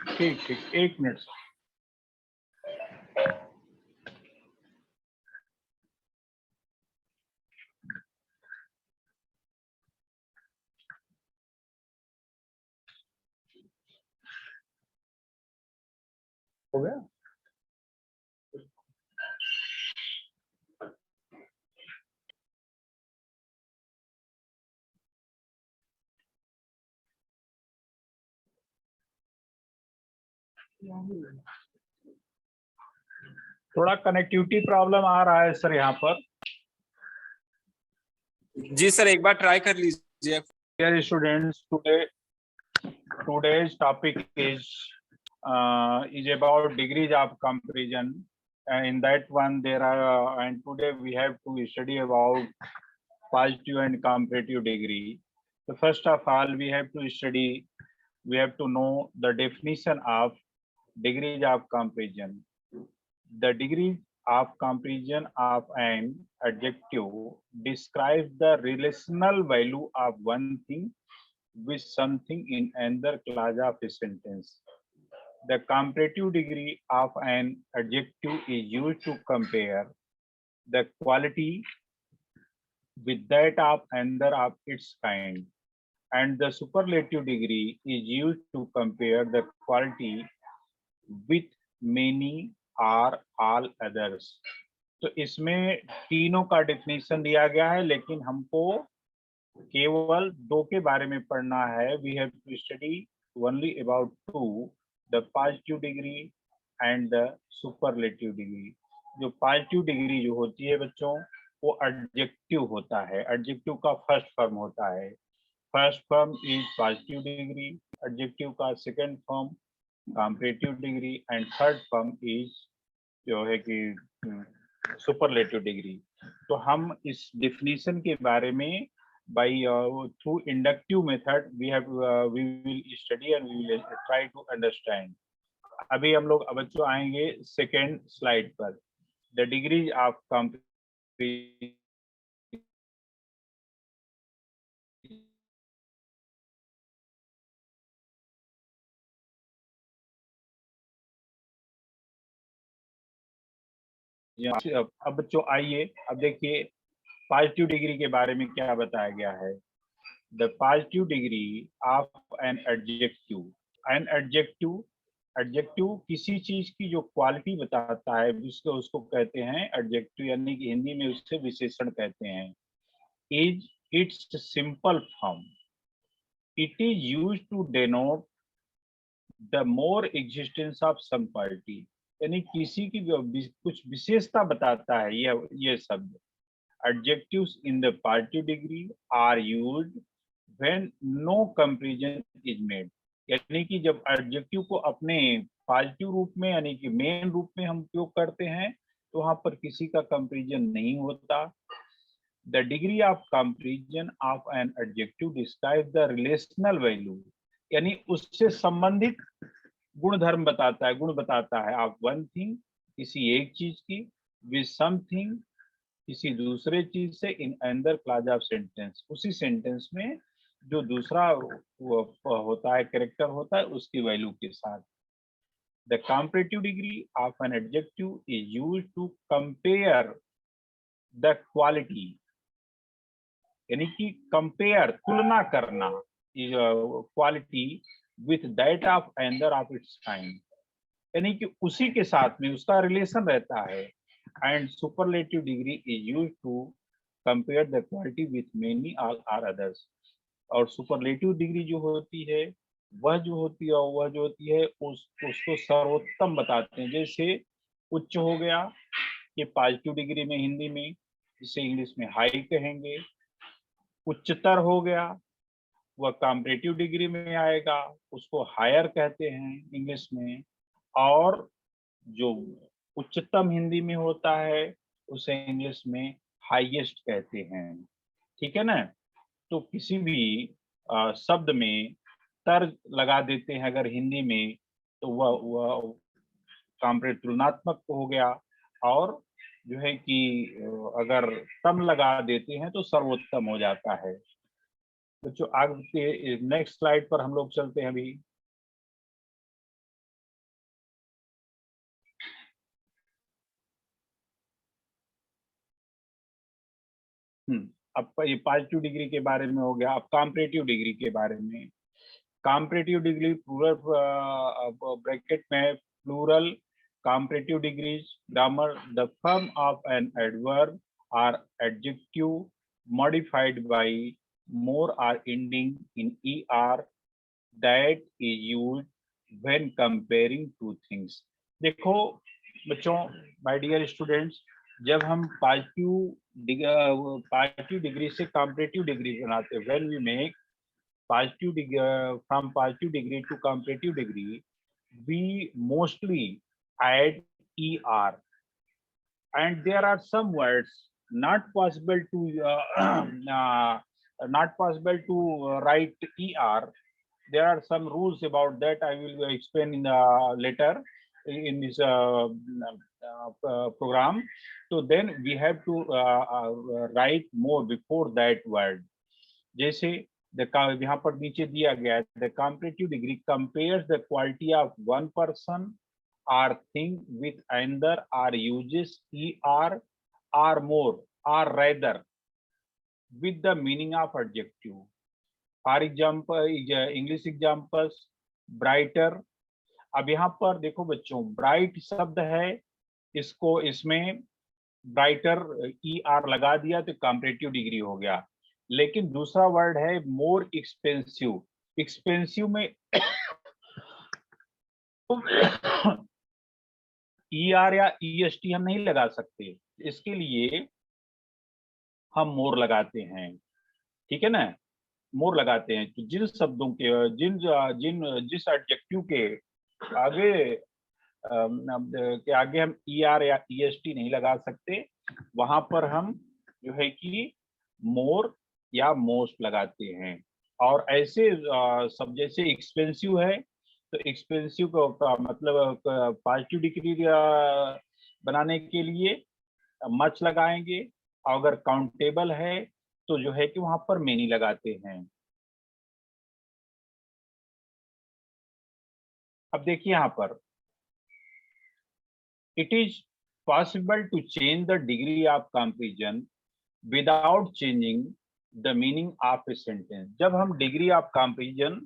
ठीक ठीक, 1 मिनट। हो गया? थोड़ा कनेक्टिविटी प्रॉब्लम आ रहा है सर यहाँ पर। जी सर, एक बार ट्राई कर लीजिए। Dear students, today's topic is about degrees of comparison. In that one, there are and today we have to study about positive and comparative degree. So first of all, we have to know the definition of degrees of comparison. The degree of comparison of an adjective describes the relational value of one thing with something in another clause of a sentence. The comparative degree of an adjective is used to compare the quality with that of another of its kind, and the superlative degree is used to compare the quality with many or all others. तो इसमें तीनों का definition दिया गया है, लेकिन हमको केवल दो के बारे में पढ़ना है. We have to study only about two, the positive degree and the superlative degree. जो पॉजिटिव डिग्री जो होती है बच्चों, वो एडजेक्टिव होता है. एडजेक्टिव का फर्स्ट फॉर्म होता है. First form is positive degree, adjective का second form comparative degree, and third form is जो है कि सुपरलेटिव डिग्री. तो हम इस डेफिनेशन के बारे में by through inductive method we will study and we will try to understand. अभी हम लोग बच्चों आएंगे सेकेंड स्लाइड पर. The degree of comparison. अब बच्चों आइए, अब देखिए पॉजिटिव डिग्री के बारे में क्या बताया गया है. The positive degree of an adjective. An adjective, adjective किसी चीज की जो क्वालिटी बताता है उसको कहते हैं एडजेक्टिव, यानी कि हिंदी में उससे विशेषण कहते हैं. Is its simple form. It is used to denote the more existence of some quality. यानी किसी की कुछ विशेषता बताता है ये शब्द. Adjectives in the positive degree are used when no comparison is made. यानी कि जब एडजेक्टिव को अपने पॉजिटिव रूप में यानी कि मेन रूप में हम उपयोग करते हैं तो वहां पर किसी का कंपैरिजन नहीं होता. The degree of comparison of an adjective describe the relational value. यानी उससे संबंधित गुण धर्म बताता है, गुण बताता है ऑफ वन थिंग, किसी एक चीज की, विद समथिंग, किसी दूसरे चीज से, in another class of sentence, उसी सेंटेंस में जो दूसरा होता है, कैरेक्टर होता है, उसकी वैल्यू के साथ. The comparative degree of an adjective is used to compare the quality. यानी कि कंपेयर, तुलना करना, quality with that of another of its kind. यानी कि उसी के साथ में उसका रिलेशन रहता है. And superlative degree is used to compare the quality with many or others. और superlative degree जो होती है वह जो होती है उसको सर्वोत्तम बताते हैं. जैसे उच्च हो गया, ये पॉजिटिव डिग्री में हिंदी में, जिसे इंग्लिश में हाई कहेंगे. उच्चतर हो गया, वह कंपैरेटिव डिग्री में आएगा, उसको हायर कहते हैं इंग्लिश में. और जो उच्चतम हिंदी में होता है उसे इंग्लिश में हाईएस्ट कहते हैं. ठीक है ना. तो किसी भी शब्द में तर्ज लगा देते हैं अगर हिंदी में, तो वह कंपैरेटिव तुलनात्मक हो गया. और जो है कि अगर तम लगा देते हैं तो सर्वोत्तम हो जाता है. बच्चों आगे नेक्स्ट स्लाइड पर हम लोग चलते हैं. अभी अब ये पॉजिटिव डिग्री के बारे में हो गया। अब कॉम्परेटिव डिग्री के बारे में। कॉम्परेटिव डिग्री प्लूरल ब्रैकेट में plural comparative degrees grammar the form of an adverb or adjective modified by more or ending in er that is used when comparing two things। देखो बच्चों, my dear students, जब हम positive degree से comparative degree बनाते हैं, when we make from positive degree to comparative degree, we mostly add er, and there are some words not possible to write er. There are some rules about that. I will explain in later in this program. So then we have to write more before that word. जैसे यहाँ पर नीचे दिया गया है, the comparative degree compares the quality of one person or thing with another or uses er or more or rather with the meaning of adjective. For example, English examples, brighter। अब यहाँ पर देखो बच्चों, bright शब्द है, इसको इसमें brighter er लगा दिया तो comparative degree हो गया। लेकिन दूसरा वर्ड है मोर एक्सपेंसिव। एक्सपेंसिव में er या est हम नहीं लगा सकते, इसके लिए हम मोर लगाते हैं, ठीक है ना, मोर लगाते हैं। तो जिन शब्दों के जिस एडजेक्टिव के आगे हम er या est नहीं लगा सकते, वहां पर हम जो है कि मोर या मोस्ट लगाते हैं। और ऐसे सब जैसे एक्सपेंसिव है, तो एक्सपेंसिव का मतलब पॉजिटिव डिग्री बनाने के लिए मच लगाएंगे, अगर काउंटेबल है तो जो है कि वहां पर मेनी लगाते हैं। अब देखिए यहाँ पर, it is possible to change the degree of comparison without changing the meaning of a sentence. जब हम डिग्री ऑफ कंपैरिजन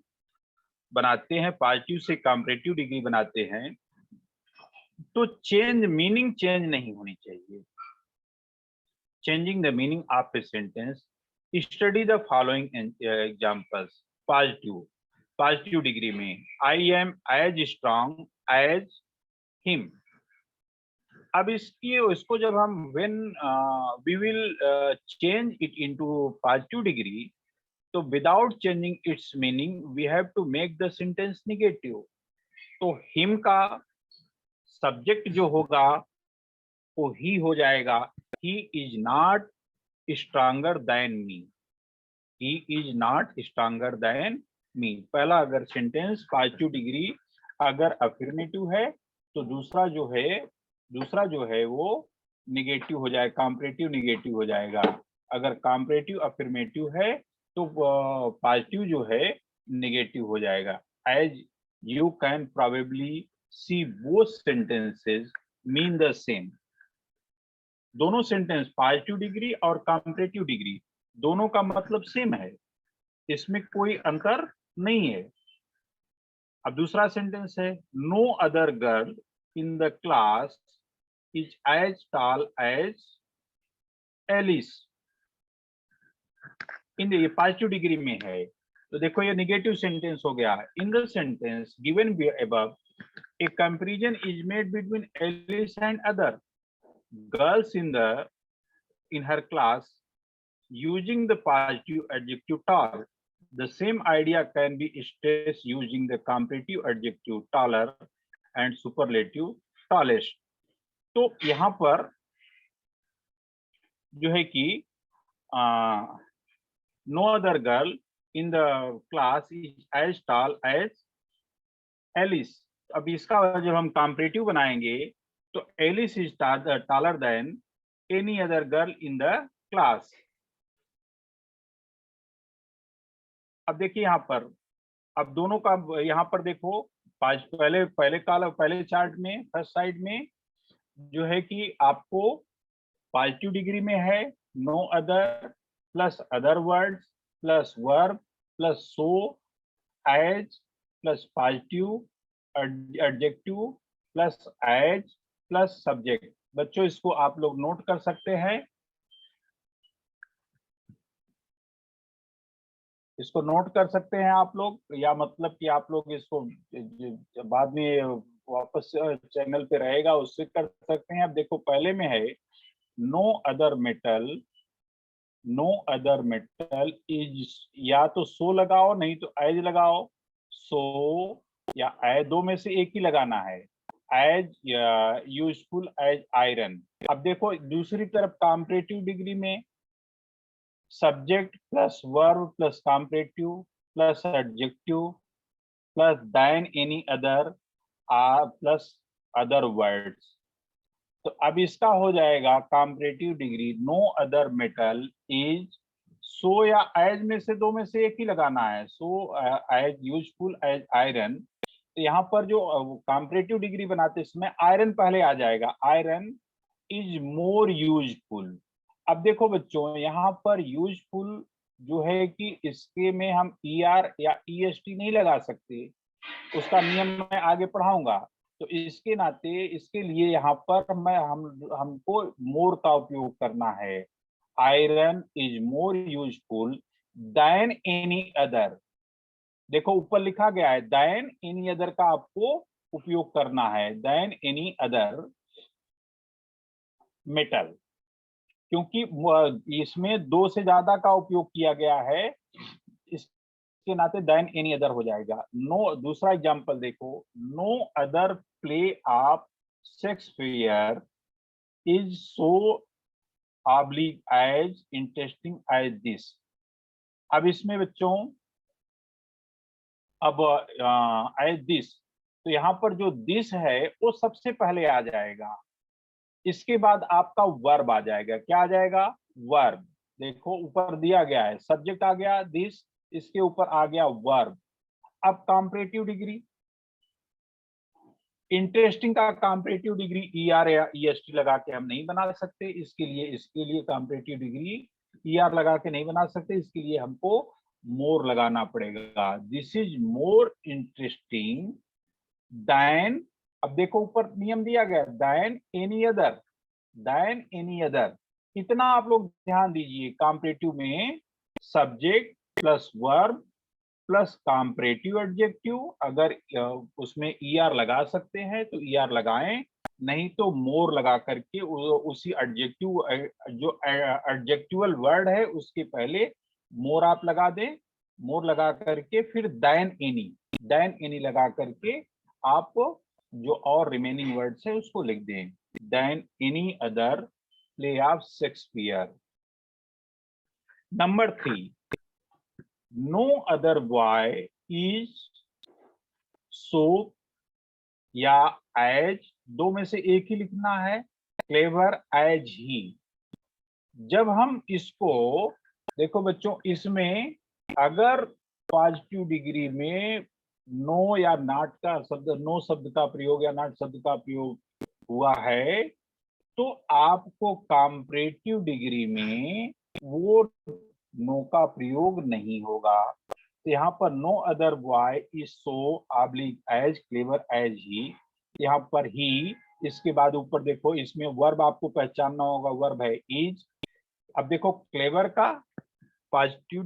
बनाते हैं, पॉजिटिव से कंपैरेटिव डिग्री बनाते हैं, तो मीनिंग चेंज नहीं होनी चाहिए। Changing the meaning of a sentence, study the following examples. Positive degree में, I am as strong as him. अब इसको जब हम when we will change it into positive degree, तो without changing its meaning we have to make the sentence negative। तो him का subject जो होगा वो ही हो जाएगा, he is not stronger than me, he is not stronger than me। पहला अगर सेंटेंस पॉजिटिव डिग्री अगर अफर्मेटिव है, तो दूसरा जो है वो निगेटिव हो जाएगा, कॉम्परेटिव निगेटिव हो जाएगा। अगर कॉम्परेटिव अफर्मेटिव है तो पॉजिटिव जो है निगेटिव हो जाएगा। As you can probably see both sentences mean the same. दोनों सेंटेंस पॉजिटिव डिग्री और कॉम्परेटिव डिग्री दोनों का मतलब सेम है, इसमें कोई अंतर नहीं है। अब दूसरा सेंटेंस है, no other girl in the class is as tall as Alice। In ये पॉजिटिव डिग्री में है, तो देखो ये नेगेटिव सेंटेंस हो गया। In the sentence given above, a comparison is made between Alice and other girls in her class using the positive adjective tall। The same idea can be stressed using the comparative adjective taller and superlative tallest। तो यहाँ पर जो है कि no other girl in the class is as tall as Alice. अब इसका जब हम कॉम्परेटिव बनाएंगे तो Alice is taller than any other girl in the class. अब देखिए यहाँ पर, अब दोनों का यहाँ पर देखो, पहले चार्ट में फर्स्ट साइड में जो है कि आपको पॉजिटिव डिग्री में है no other plus other words plus verb plus so as plus positive adjective plus as plus subject. बच्चों इसको आप लोग नोट कर सकते हैं, इसको नोट कर सकते हैं आप लोग, या मतलब कि आप लोग इसको बाद में वापस चैनल पे रहेगा उससे कर सकते हैं। अब देखो पहले में है no other metal, no other metal is, या तो सो लगाओ नहीं तो एज लगाओ, सो या एज, दो में से एक ही लगाना है, एज यूजफुल एज आयरन। अब देखो दूसरी तरफ कॉम्परेटिव डिग्री में subject plus verb plus comparative plus adjective plus than any other plus other words. तो अब इसका हो जाएगा comparative degree no other metal is, so या एज में से दो में से एक ही लगाना है, so as useful as iron. तो यहाँ पर जो कॉम्परेटिव डिग्री बनाते इसमें आयरन पहले आ जाएगा, आयरन इज मोर यूजफुल। अब देखो बच्चों यहाँ पर यूजफुल जो है कि इसके में हम ER या EST नहीं लगा सकते, उसका नियम मैं आगे पढ़ाऊंगा। तो इसके नाते इसके लिए यहाँ पर हमको मोर का उपयोग करना है, iron is more useful than any other. देखो ऊपर लिखा गया है देन एनी अदर का आपको उपयोग करना है, देन एनी अदर मेटल, क्योंकि इसमें दो से ज्यादा का उपयोग किया गया है, इसके नाते देन एनी अदर हो जाएगा। नो, दूसरा एग्जांपल देखो, no other play of Shakespeare is so oblique as interesting as this. अब इसमें बच्चों अब एज दिस, तो यहाँ पर जो दिस है वो सबसे पहले आ जाएगा, इसके बाद आपका वर्ब आ जाएगा। क्या आ जाएगा? वर्ब। देखो ऊपर दिया गया है सब्जेक्ट आ गया दिस, इसके ऊपर आ गया वर्ब। अब कॉम्परेटिव डिग्री, इंटरेस्टिंग का कॉम्परेटिव डिग्री ER या EST लगा के हम नहीं बना सकते, इसके लिए कॉम्परेटिव डिग्री ER लगा के नहीं बना सकते, इसके लिए हमको मोर लगाना पड़ेगा। This is more interesting than, अब देखो ऊपर नियम दिया गया than any other, than any other. इतना आप लोग ध्यान दीजिए, कॉम्परेटिव में subject plus verb plus comparative adjective, अगर उसमें ER लगा सकते हैं तो ER लगाएं, नहीं तो मोर लगा करके उसी एडजेक्टिव, जो एडजेक्टिवल वर्ड है उसके पहले मोर आप लगा दें, मोर लगा करके फिर देन एनी लगा करके आप जो और रिमेनिंग वर्ड्स है उसको लिख दें, than any other play of Shakespeare. Number 3, no other boy is so या एज, दो में से एक ही लिखना है, क्लेवर एज ही। जब हम इसको देखो बच्चों, इसमें अगर पॉजिटिव डिग्री में नो या नॉट का शब्द, नो शब्द का प्रयोग या नॉट शब्द का प्रयोग हुआ है, तो आपको कॉम्परेटिव डिग्री में वो नो का प्रयोग नहीं होगा। तो यहाँ पर no other boy is so oblique as clever as he, यहाँ पर ही, इसके बाद ऊपर देखो इसमें वर्ब आपको पहचानना होगा, वर्ब है इज। अब देखो क्लेवर का पॉजिटिव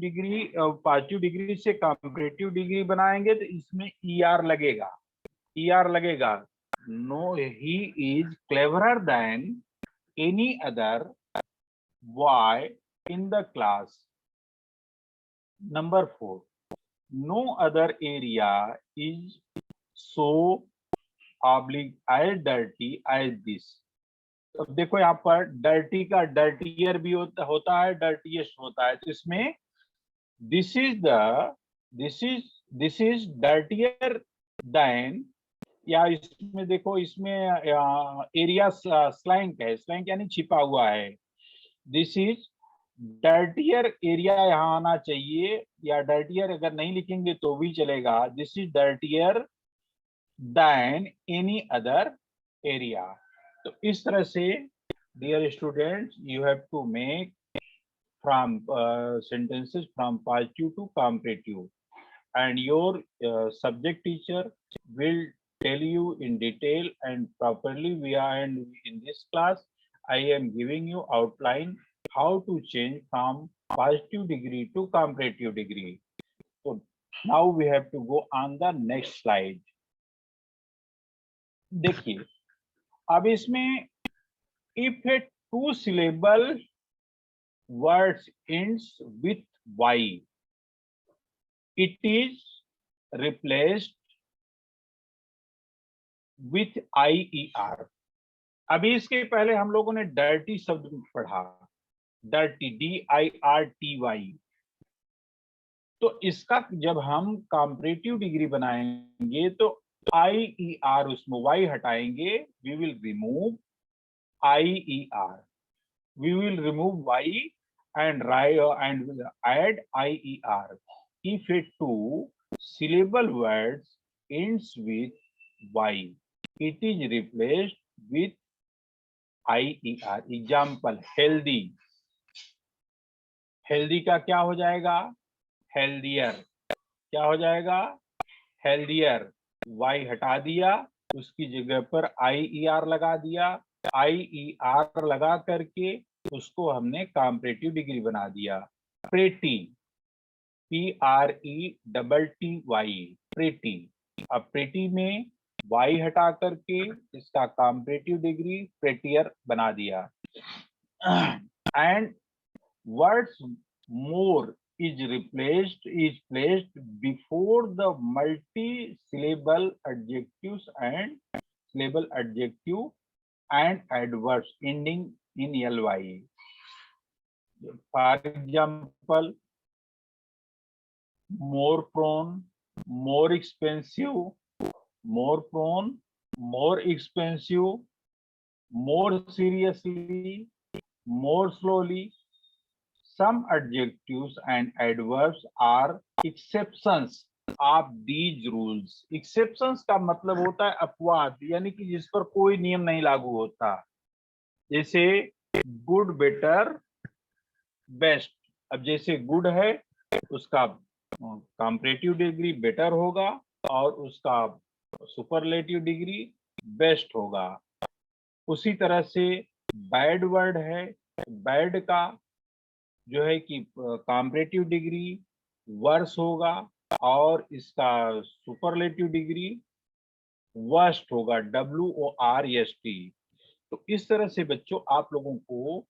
डिग्री से कॉम्परेटिव डिग्री बनाएंगे तो इसमें ER लगेगा, no he is cleverer than any other boy in the class. Number 4, no other area is so oblique as dirty as this। अब देखो यहाँ पर डर्टी का डर्टियर भी होता है, डर्टीएस्ट होता है, तो इसमें दिस इज डर्टियर देन, या इसमें देखो इसमें एरिया स्लैंग है, स्लैंग यानी छिपा हुआ है, दिस इज डर्टियर एरिया यहाँ आना चाहिए, या डर्टियर अगर नहीं लिखेंगे तो भी चलेगा, this is dirtier than any other area. तो इस तरह से dear students, you have to make from sentences from positive to comparative, and your subject teacher will tell you in detail and properly. And in this class I am giving you outline how to change from positive degree to comparative degree. So now we have to go on the next slide. देखिए अब इसमें if a two syllable words ends with y, it is replaced with IER. अभी इसके पहले हम लोगों ने dirty शब्द पढ़ा, डर्टी DIRTY। तो इसका जब हम कंपैरेटिव डिग्री बनाएंगे तो IER उसमें y हटाएंगे, we will remove IER, we will remove y and add IER. If a two syllable words ends with y, it is replaced with IER. Example, healthy, healthy का क्या हो जाएगा? healthier. क्या हो जाएगा? healthier. y हटा दिया, उसकी जगह पर IER लगा दिया, IER लगा करके उसको हमने कंपैरेटिव डिग्री बना दिया। pretty, PRETTY, pretty। अब pretty में y हटा करके इसका कंपैरेटिव डिग्री prettier बना दिया। and words more is placed before the multi-syllable adjectives and syllable adjective and adverbs ending in ly. For example, more prone, more expensive, more prone, more expensive, more seriously, more slowly. Some adjectives and adverbs are exceptions of these rules. Exceptions का मतलब होता है अपवाद, यानी कि जिस पर कोई नियम नहीं लागू होता। जैसे good, better, best। अब जैसे good है उसका कंपैरेटिव डिग्री बेटर होगा और उसका सुपरलेटिव डिग्री बेस्ट होगा। उसी तरह से बैड वर्ड है, बैड का जो है कि कंपैरेटिव डिग्री वर्स होगा और इसका सुपरलेटिव डिग्री वर्स्ट होगा, WORST। तो इस तरह से बच्चों आप लोगों को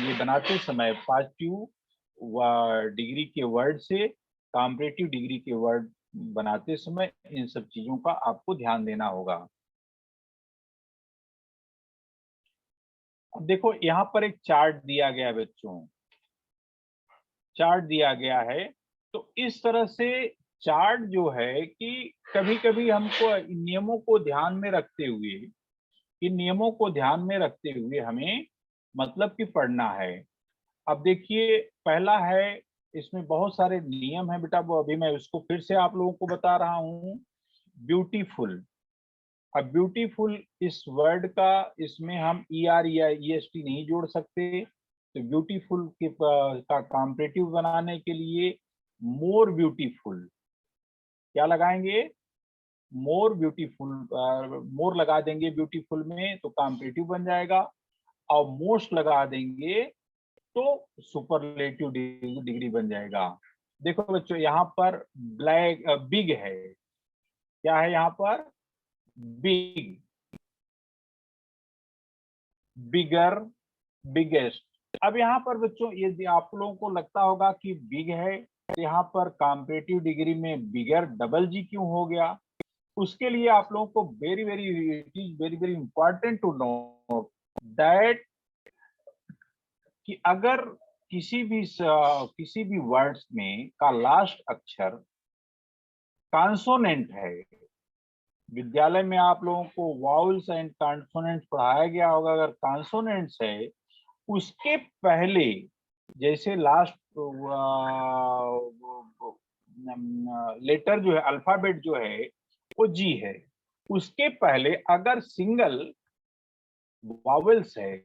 ये बनाते समय पॉजिटिव डिग्री के वर्ड से कंपैरेटिव डिग्री के वर्ड बनाते समय इन सब चीजों का आपको ध्यान देना होगा। अब देखो यहाँ पर एक चार्ट दिया गया है बच्चों, चार्ट दिया गया है। तो इस तरह से चार्ट जो है कि कभी कभी हमको इन नियमों को ध्यान में रखते हुए, इन नियमों को ध्यान में रखते हुए हमें मतलब कि पढ़ना है। अब देखिए पहला है, इसमें बहुत सारे नियम हैं बेटा, वो अभी मैं उसको फिर से आप लोगों को बता रहा हूँ। ब्यूटीफुल, अब ब्यूटीफुल इस वर्ड का इसमें हम ER या EST नहीं जोड़ सकते, तो ब्यूटीफुल के का कंपैरेटिव बनाने के लिए मोर ब्यूटीफुल क्या लगाएंगे? मोर ब्यूटीफुल, मोर लगा देंगे ब्यूटीफुल में तो कंपैरेटिव बन जाएगा, और मोस्ट लगा देंगे तो सुपरलेटिव डिग्री बन जाएगा। देखो बच्चों यहाँ पर ब्लैक बिग है, क्या है यहाँ पर? बिग, बिगर, बिगेस्ट। अब यहाँ पर बच्चों ये आप लोगों को लगता होगा कि बिग है, तो यहाँ पर कंपैरेटिव डिग्री में बिगर डबल जी क्यों हो गया? उसके लिए आप लोगों को very very important to know that कि अगर किसी भी वर्ड्स में का लास्ट अक्षर कॉन्सोनेंट है, विद्यालय में आप लोगों को वाउल्स एंड कॉन्सोनेंट्स पढ़ाया गया होगा, अगर कॉन्सोनेंट्स है उसके पहले, जैसे लास्ट लेटर जो है, अल्फाबेट जो है वो जी है, उसके पहले अगर सिंगल वावेल्स है,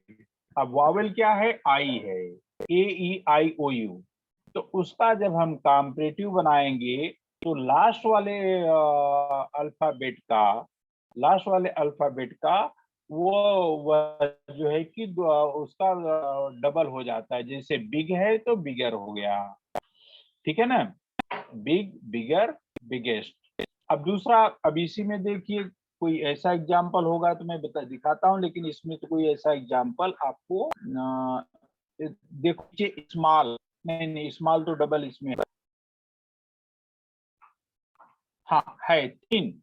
अब वावेल क्या है? आई है, AEIOU। तो उसका जब हम कॉम्परेटिव बनाएंगे तो लास्ट वाले अल्फाबेट का वो जो है कि उसका डबल हो जाता है। जैसे बिग है तो बिगर हो गया, ठीक है ना, बिग, बिगर, बिगेस्ट। अब दूसरा, अब इसी में देखिए कोई ऐसा एग्जाम्पल होगा तो मैं दिखाता हूँ, लेकिन इसमें तो कोई ऐसा एग्जाम्पल आपको देखिए, स्मॉल, नहीं स्मॉल तो डबल इसमें, हाँ है थिन,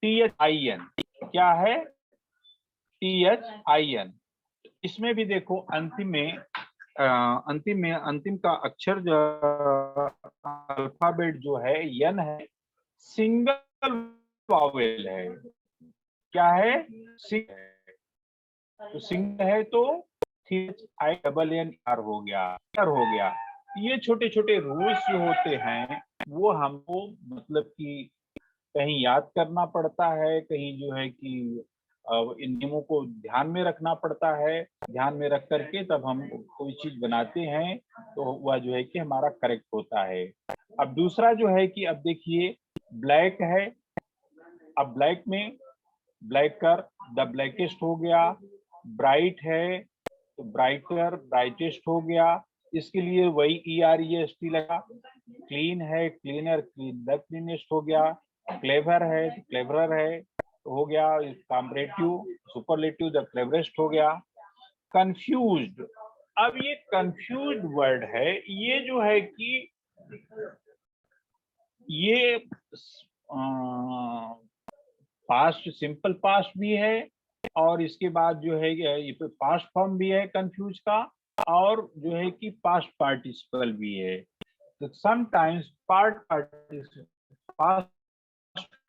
THIN, क्या है, THIN। इसमें भी देखो अंतिम का अक्षर जो अल्फाबेट जो है यन है, सिंगल वावेल है, क्या है, सिंगल है। तो सिंगल है तो THINNER हो गया। ये छोटे छोटे रूल्स जो होते हैं वो हमको मतलब कि कहीं याद करना पड़ता है, कहीं जो है कि इन नियमों को ध्यान में रखना पड़ता है। ध्यान में रख करके तब हम कोई चीज बनाते हैं तो वह जो है कि हमारा करेक्ट होता है। अब दूसरा जो है कि अब देखिए ब्लैक है, अब ब्लैक में ब्लैकर, द ब्लैकेस्ट हो गया। ब्राइट है तो ब्राइटर, ब्राइटेस्ट हो गया। इसके लिए वही EREST लगा। क्लीन है, क्लीनर, क्लीन, द क्लीनेस्ट हो गया। क्लेवर है तो क्लेवरर है तो हो गया। कॉम्परेटिव, सुपरलेटिव, द क्लेवरेस्ट हो गया। कंफ्यूज्ड, अब ये कंफ्यूज्ड वर्ड है, ये जो है कि ये पास्ट, सिंपल पास्ट भी है और इसके बाद जो है ये पास्ट फॉर्म भी है कंफ्यूज का, और जो है कि पास्ट पार्टिसिपल भी है। तो sometimes past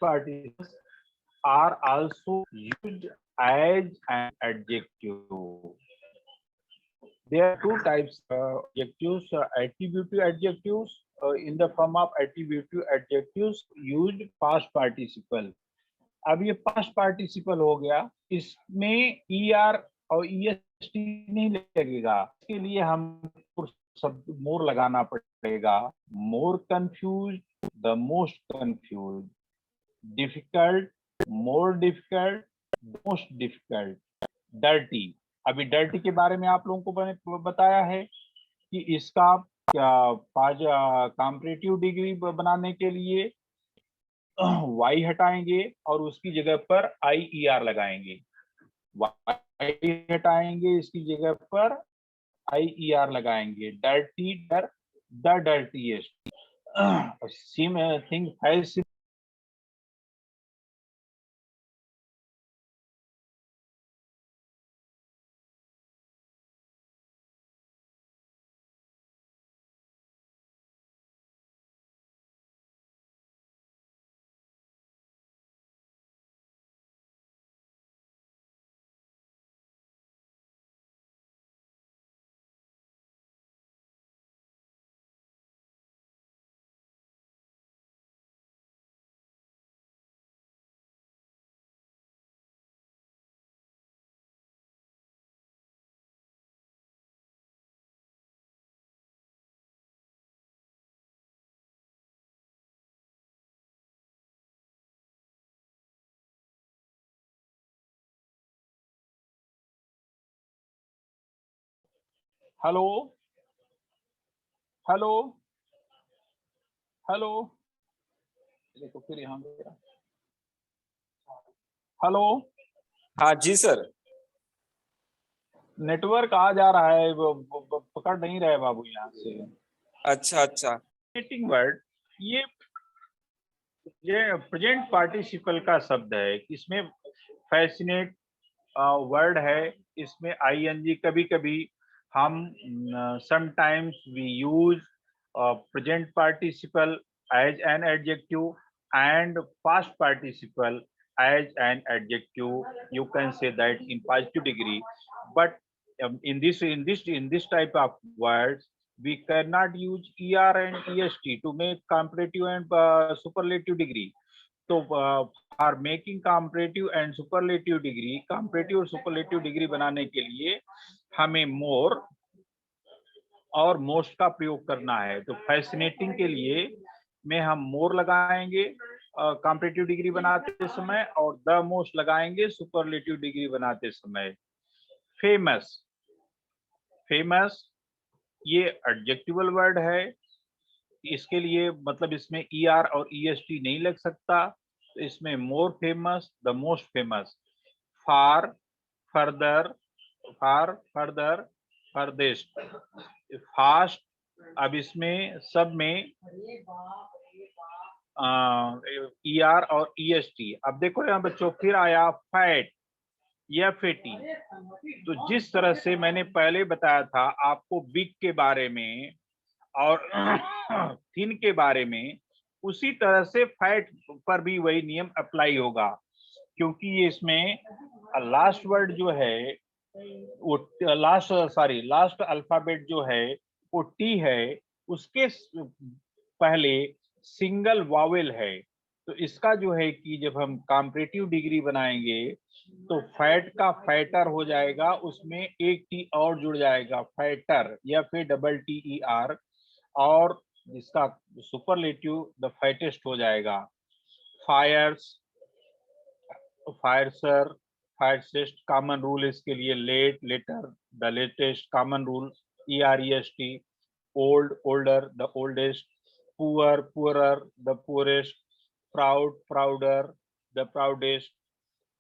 participles are also used as an adjective. There are two types adjectives, attributive adjectives, in the form of attributive adjectives used past participle। अब ये पास्ट पार्टिसिपल हो गया, इसमें ER और EST नहीं लगेगा, इसके लिए हम शब्द मोर लगाना पड़ेगा। मोर confuse, the most confuse, difficult, more difficult, most difficult. Dirty, अभी डर्टी के बारे में आप लोगों को मैंने बताया है कि इसका क्या कॉम्परेटिव डिग्री बनाने के लिए वाई हटाएंगे और उसकी जगह पर IER लगाएंगे। वाई हटाएंगे, इसकी जगह पर IER लगाएंगे। डर्टी, डर, द डर्टीएस्ट। सेम थिंग है। हेलो हेलो हेलो, देखो फिर यहाँ पे, हेलो, हाँ जी सर। नेटवर्क आ जा रहा है, पकड़ नहीं रहे बाबू यहाँ से। अच्छा अच्छा। वर्ड, ये प्रेजेंट पार्टिसिपल का शब्द है, इसमें फैसिनेट वर्ड है, इसमें ING। कभी कभी हम sometimes we use present participle as an adjective and past participle as an adjective. You can say that in positive degree, but in this type of words we cannot use ER and EST to make comparative and superlative degree. तो for making comparative and superlative degree, comparative और superlative degree बनाने के लिए हमें मोर, और most का प्रयोग करना है। तो फैसिनेटिंग के लिए में हम मोर लगाएंगे कॉम्पिटिटिव डिग्री बनाते समय, और द मोस्ट लगाएंगे सुपरलेटिव डिग्री बनाते समय। फेमस, फेमस ये एडजेक्टिवल वर्ड है, इसके लिए मतलब इसमें ER और EST नहीं लग सकता, तो इसमें more famous, the most famous. Far, further, far, further, farthest, fast. अब इसमें सब में ER और EST। अब देखो यहाँ बच्चों फिर आया फैट या फैटी। तो जिस तरह से मैंने पहले बताया था आपको बिग के बारे में और थिन के बारे में, उसी तरह से फैट पर भी वही नियम अप्लाई होगा, क्योंकि ये इसमें लास्ट वर्ड जो है वो लास्ट अल्फाबेट जो है वो टी है, उसके पहले सिंगल वावेल है। तो इसका जो है कि जब हम कॉम्परेटिव डिग्री बनाएंगे तो फैट का फैटर हो जाएगा, उसमें एक टी और जुड़ जाएगा, फैटर या फिर TER, और इसका सुपरलेटिव द फैटेस्ट हो जाएगा। Fierce, fiercer, fiercest. Common rule इसके लिए late, later, the latest. Common rule EREST। Old, older, the oldest. Poor, poorer, the poorest. Proud, prouder, the proudest.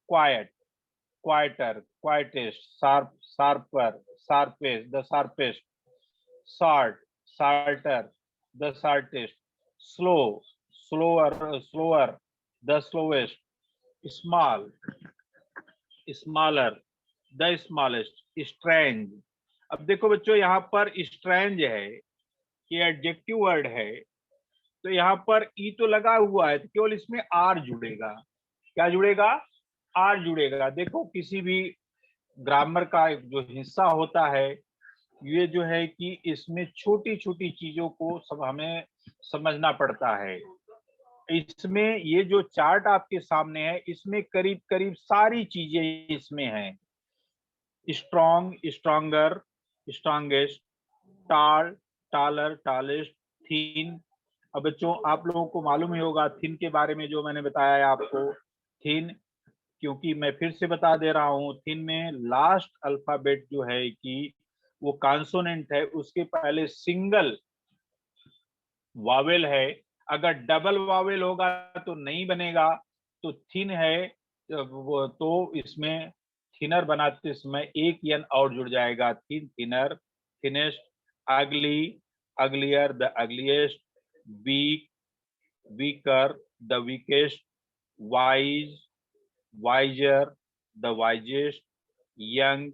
Quiet, quieter, quietest. Sharp, sharper, sharpest, the sharpest. Short, shorter, the shortest. Slow, slower, slower, the slowest. Small, smaller, the smallest. Strange. अब देखो बच्चों यहाँ पर strange है, ये adjective word है, तो यहाँ पर ई तो लगा हुआ है, तो केवल इसमें आर जुड़ेगा। क्या जुड़ेगा? आर जुड़ेगा। देखो किसी भी ग्रामर का जो हिस्सा होता है, ये जो है कि इसमें छोटी छोटी चीजों को सब हमें समझना पड़ता है। इसमें ये जो चार्ट आपके सामने है, इसमें करीब करीब सारी चीजें इसमें हैं। Strong, stronger, strongest. टाल, टालर, टालेस्ट। थीन। अब बच्चों आप लोगों को मालूम ही होगा थिन के बारे में जो मैंने बताया है आपको। थिन, क्योंकि मैं फिर से बता दे रहा हूँ, थिन में लास्ट अल्फाबेट जो है कि वो कॉन्सोनेंट है, उसके पहले सिंगल वावेल है। अगर डबल वावेल होगा तो नहीं बनेगा। तो थिन है वो, तो इसमें थिनर बनाते समय एक यन और जुड़ जाएगा। Thin, thinner, thinnest. Ugly, uglier, the ugliest. Weak, weaker, the weakest. Wise, wiser, the wisest. Young,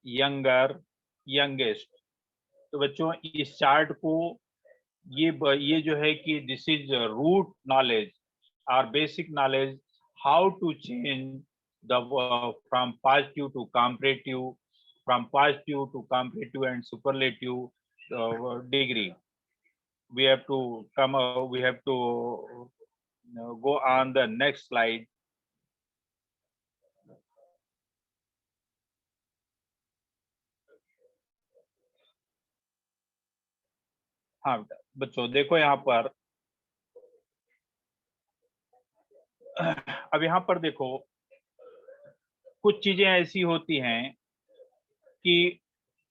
younger, youngest. तो बच्चों इस चार्ट को ये जो है कि दिस इज रूट नॉलेज और basic knowledge, how to change the from positive to comparative, from positive to comparative and superlative degree. We have to we have to go on the next slide. हाँ बच्चों देखो यहाँ पर, अब यहाँ पर देखो कुछ चीजें ऐसी होती हैं कि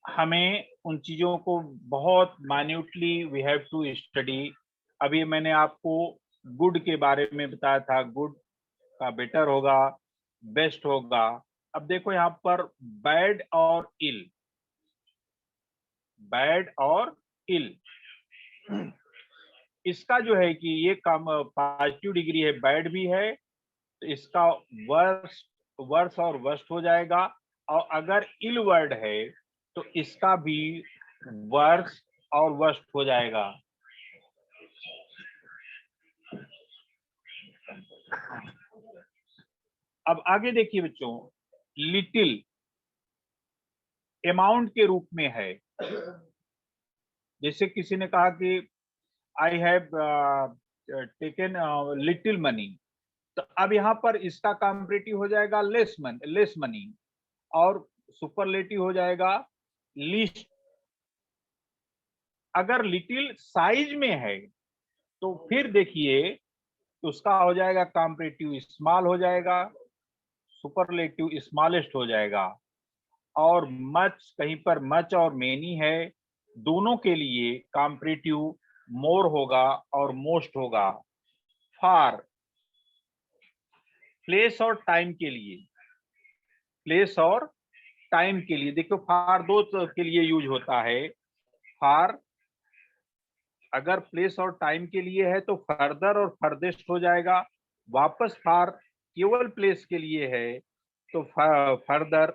हमें उन चीजों को बहुत minutely we have to study. अभी मैंने आपको गुड के बारे में बताया था, गुड का बेटर होगा, बेस्ट होगा। अब देखो यहाँ पर बैड और इल, बैड और इल, इसका जो है कि ये कम पॉजिटिव डिग्री है, बैड भी है, तो इसका वर्स, वर्स और वर्स्ट हो जाएगा। और अगर इल वर्ड है तो इसका भी वर्स और वर्स्ट हो जाएगा। अब आगे देखिए बच्चों, लिटिल अमाउंट के रूप में है। जैसे किसी ने कहा कि I have taken little money, तो अब यहाँ पर इसका कॉम्परेटिव हो जाएगा लेस मनी, और सुपरलेटिव हो जाएगा लीस्ट, अगर लिटिल साइज में है तो फिर देखिए तो उसका हो जाएगा कंपैरेटिव स्मॉल हो जाएगा, सुपरलेटिव स्मॉलेस्ट हो जाएगा। और मच, कहीं पर मच और मेनी है, दोनों के लिए कंपैरेटिव मोर होगा और मोस्ट होगा। फार, प्लेस और टाइम के लिए, प्लेस और टाइम के लिए देखो फार दो के लिए यूज होता है। फार अगर प्लेस और टाइम के लिए है तो फर्दर और फर्देस्ट हो जाएगा। वापस फार केवल प्लेस के लिए है तो फर्दर,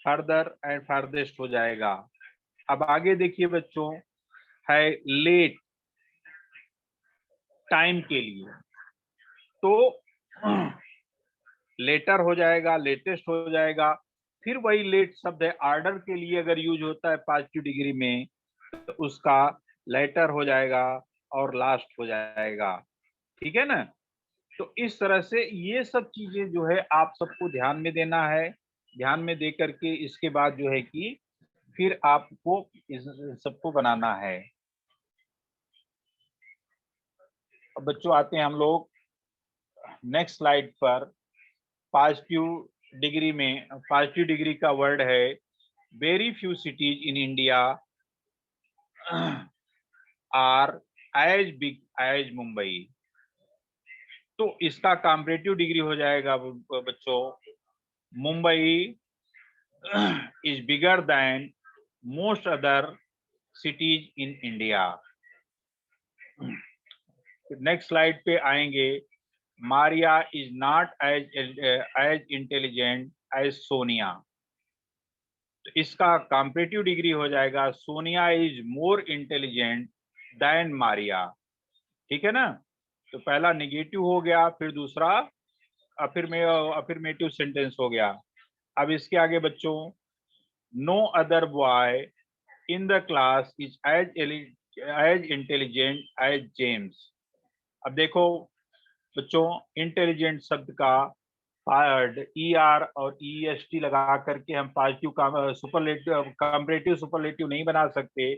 फर्दर एंड फर्देस्ट हो जाएगा। अब आगे देखिए बच्चों, है लेट, टाइम के लिए तो लेटर हो जाएगा, लेटेस्ट हो जाएगा। फिर वही लेट शब्द है, आर्डर के लिए अगर यूज होता है पॉजिटिव डिग्री में तो उसका लेटर हो जाएगा और लास्ट हो जाएगा। ठीक है ना। तो इस तरह से ये सब चीजें जो है आप सबको ध्यान में देना है। ध्यान में दे करके इसके बाद जो है कि फिर आपको इस सबको बनाना है। अब बच्चों आते हैं हम लोग नेक्स्ट स्लाइड पर। पॉजिटिव डिग्री में, पॉजिटिव डिग्री का वर्ड है very few cities in India are as big as Mumbai. तो इसका कंपैरेटिव डिग्री हो जाएगा बच्चों, Mumbai is bigger than most other cities in India. Next slide पे आएंगे। Maria is not as intelligent as Sonia. तो इसका कंपैरेटिव डिग्री हो जाएगा Sonia is more intelligent than Maria. ठीक है ना। तो पहला निगेटिव हो गया, फिर दूसरा अफर्मेटिव सेंटेंस हो गया। अब इसके आगे बच्चों, no other boy in the class is as intelligent as James. अब देखो बच्चों, इंटेलिजेंट शब्द का ER और EST लगा करके हम पॉजिटिव का सुपरलेटिव, कंपैरेटिव सुपरलेटिव नहीं बना सकते।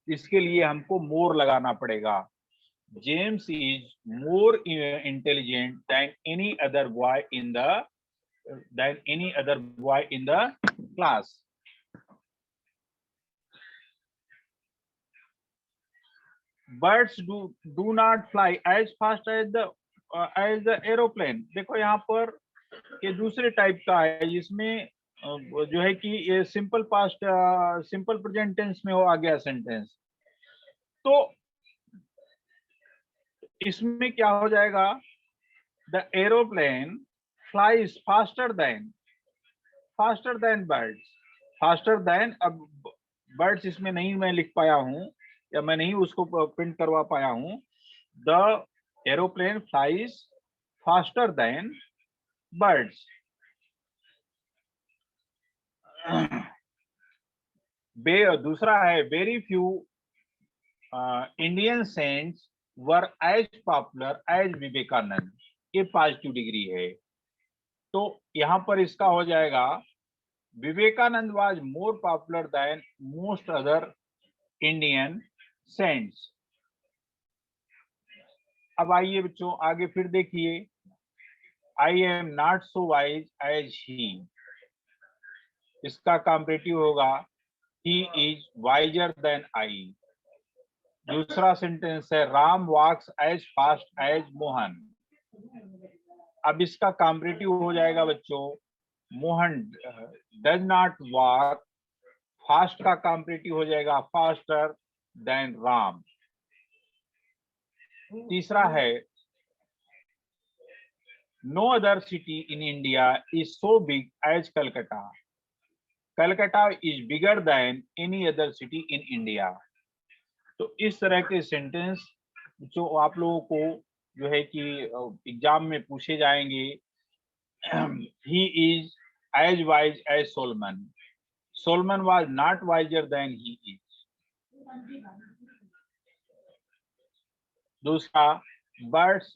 इसके लिए हमको मोर लगाना पड़ेगा। James is more intelligent then any other boy in the class. Birds do not fly as fast as the aeroplane। देखो यहाँ पर ये दूसरे टाइप का है, जिसमें जो है कि ये simple past, simple present tense में हो आ गया सेंटेंस। तो इसमें क्या हो जाएगा, the aeroplane flies faster than birds. Faster than, अब बर्ड्स इसमें नहीं मैं लिख पाया हूं या मैं नहीं उसको प्रिंट करवा पाया हूं। The aeroplane flies faster than birds. दूसरा है very few Indian saints were as popular as Vivekananda. ये पॉजिटिव डिग्री है। तो यहां पर इसका हो जाएगा Vivekananda was more popular than most other Indian saints. अब आइए बच्चों आगे फिर देखिए, I am not so wise as he. इसका कंपैरेटिव होगा he is wiser than I. दूसरा सेंटेंस है Ram walks as fast as Mohan. अब इसका कंपैरेटिव हो जाएगा बच्चों, Mohan does not walk. Fast का कंपैरेटिव हो जाएगा फास्टर देन राम। तीसरा है no other city in India is so big as Calcutta. Calcutta is bigger than any other city in India. तो इस तरह के सेंटेंस जो आप लोगों को जो है कि एग्जाम में पूछे जाएंगे। He is as wise as Solomon. Solomon was not wiser than he is. दूसरा बर्ड्स,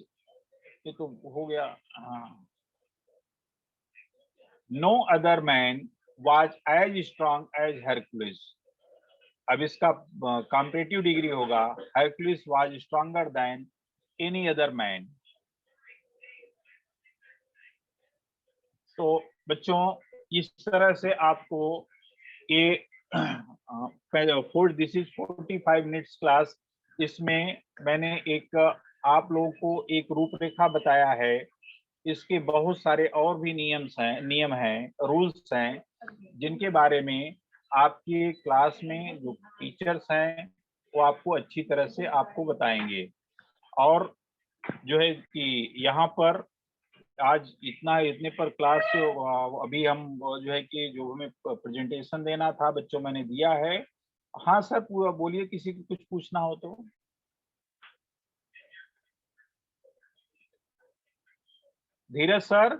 ये तो हो गया। हाँ, no other man was as strong as Hercules. अब इसका कॉम्परेटिव डिग्री होगा Hercules was stronger than any other man. तो बच्चों इस तरह से आपको ये दिस इज 45 मिनट्स क्लास। इसमें मैंने एक आप लोगों को एक रूपरेखा बताया है। इसके बहुत सारे और भी नियम हैं, रूल्स हैं, जिनके बारे में आपकी क्लास में जो टीचर्स हैं वो आपको अच्छी तरह से आपको बताएंगे। और जो है कि यहाँ पर आज इतने पर क्लास अभी हम जो है कि जो हमें प्रेजेंटेशन देना था बच्चों मैंने दिया है। हाँ सर, पूरा बोलिए, किसी को कुछ पूछना हो तो। धीरज सर,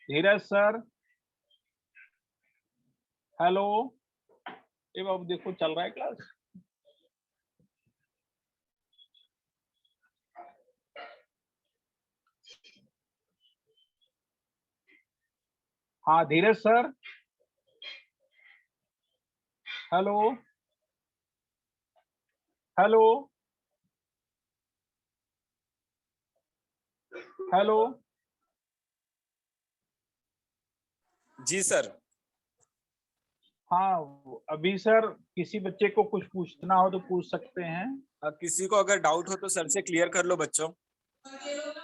धीरज सर, हेलो। ये बाबू देखो चल रहा है क्लास। हाँ धीरज सर, हेलो, हेलो, हेलो। जी सर। हाँ अभी सर किसी बच्चे को कुछ पूछना हो तो पूछ सकते हैं। किसी को अगर डाउट हो तो सर से क्लियर कर लो बच्चों।